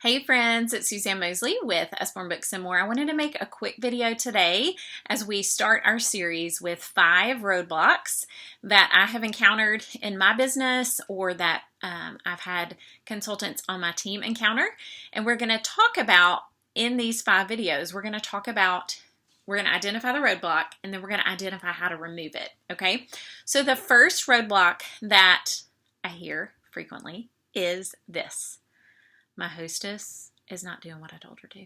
Hey friends, it's Suzanne Mosley with Usborne Books and More. I wanted to make a quick video today as we start our series with 5 roadblocks that I have encountered in my business or that I've had consultants on my team encounter. And we're going to talk about, in these 5 videos, we're going to identify the roadblock and then we're going to identify how to remove it, okay? So the first roadblock that I hear frequently is this. My hostess is not doing what I told her to.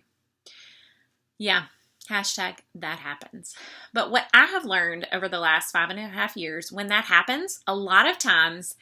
Yeah, hashtag that happens. But what I have learned over the last 5.5 years, when that happens, a lot of times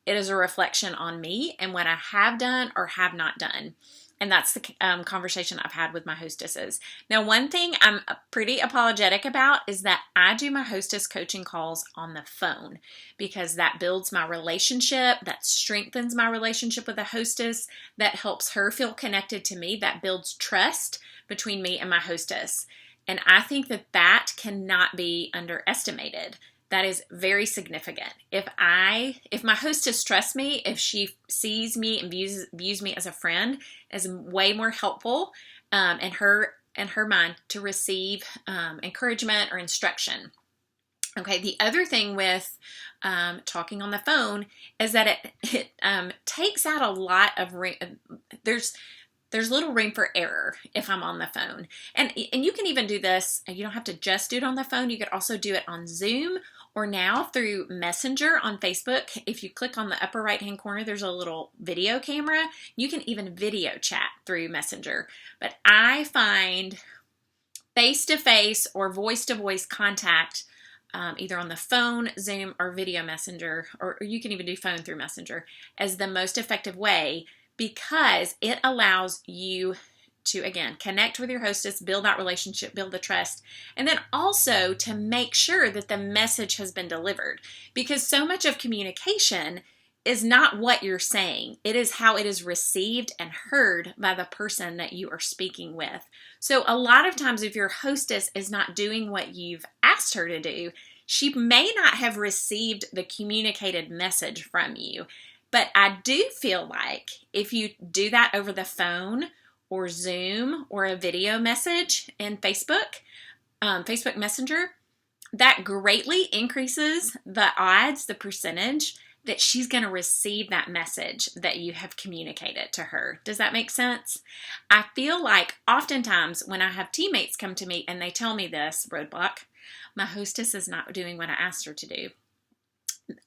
it is a reflection on me and what I have done or have not done. And that's the conversation I've had with my hostesses. Now, one thing I'm pretty apologetic about is that I do my hostess coaching calls on the phone because that builds my relationship, that strengthens my relationship with the hostess, that helps her feel connected to me, that builds trust between me and my hostess. And I think that that cannot be underestimated. That is very significant. If my hostess trusts me, if she sees me and views me as a friend, is way more helpful in her mind to receive encouragement or instruction. Okay. The other thing with talking on the phone is that it takes out a lot of room. There's little room for error if I'm on the phone. And you can even do this. You don't have to just do it on the phone. You could also do it on Zoom or now through Messenger on Facebook. If you click on the upper right-hand corner, there's a little video camera. You can even video chat through Messenger. But I find face-to-face or voice-to-voice contact either on the phone, Zoom, or video messenger, or you can even do phone through Messenger, as the most effective way because it allows you to, again, connect with your hostess, build that relationship, build the trust, and then also to make sure that the message has been delivered. Because so much of communication is not what you're saying. It is how it is received and heard by the person that you are speaking with. So a lot of times if your hostess is not doing what you've asked her to do, she may not have received the communicated message from you. But I do feel like if you do that over the phone or Zoom or a video message in Facebook Messenger, that greatly increases the odds, the percentage that she's going to receive that message that you have communicated to her. Does that make sense? I feel like oftentimes when I have teammates come to me and they tell me this roadblock, my hostess is not doing what I asked her to do.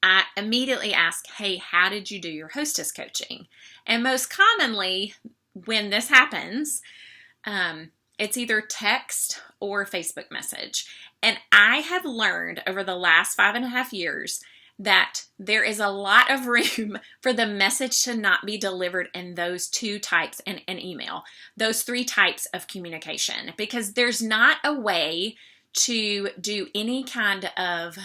I immediately ask, hey, how did you do your hostess coaching? And most commonly, when this happens, it's either text or Facebook message. And I have learned over the last 5.5 years that there is a lot of room for the message to not be delivered in those 2 types in an email, those 3 types of communication, because there's not a way to do any kind of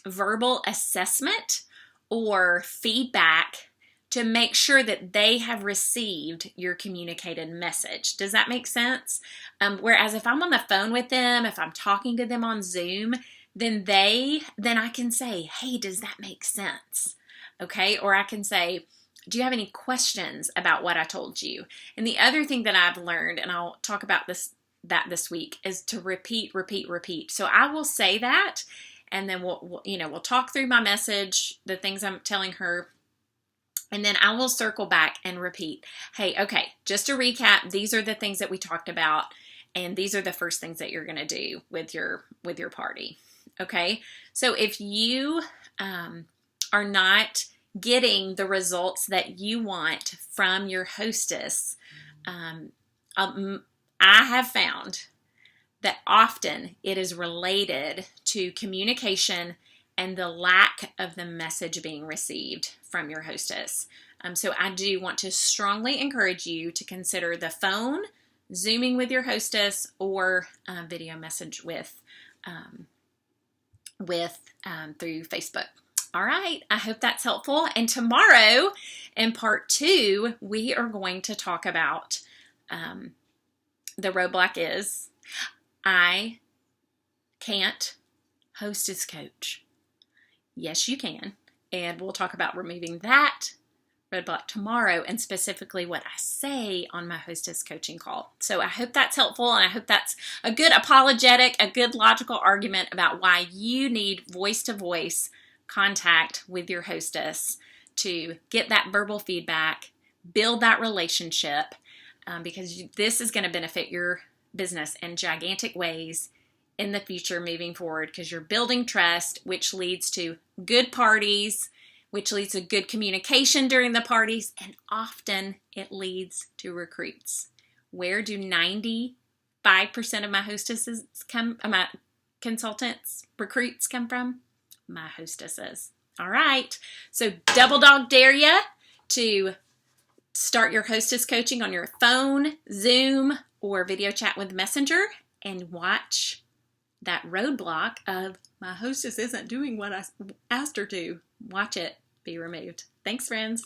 verbal assessment or feedback to make sure that they have received your communicated message. Does that make sense? Whereas if I'm on the phone with them, if I'm talking to them on Zoom, then I can say, hey, does that make sense? Okay. Or I can say, do you have any questions about what I told you? And the other thing that I've learned, and I'll talk about this week, is to repeat. So I will say that, and then we'll talk through my message, the things I'm telling her, and then I will circle back and repeat. Hey, okay, just to recap, these are the things that we talked about, and these are the first things that you're going to do with your party. Okay, so if you are not getting the results that you want from your hostess, I have found that often it is related to communication and the lack of the message being received from your hostess. So I do want to strongly encourage you to consider the phone, Zooming with your hostess, or video message through Facebook. All right, I hope that's helpful. And tomorrow in part 2, we are going to talk about the roadblock is I can't hostess coach. Yes, you can. And we'll talk about removing that roadblock tomorrow, and specifically what I say on my Hostess coaching call. So I hope that's helpful, and I hope that's a good apologetic, a good logical argument about why you need voice-to-voice contact with your hostess to get that verbal feedback, build that relationship, because this is going to benefit your business in gigantic ways in the future moving forward, because you're building trust, which leads to good parties, which leads to good communication during the parties, and often it leads to recruits. Where do 95% of my hostesses my consultants, recruits come from? My hostesses. All right, so double dog dare ya to start your hostess coaching on your phone, Zoom, or video chat with Messenger, and watch that roadblock of my hostess isn't doing what I asked her to. Watch it be removed. Thanks, friends.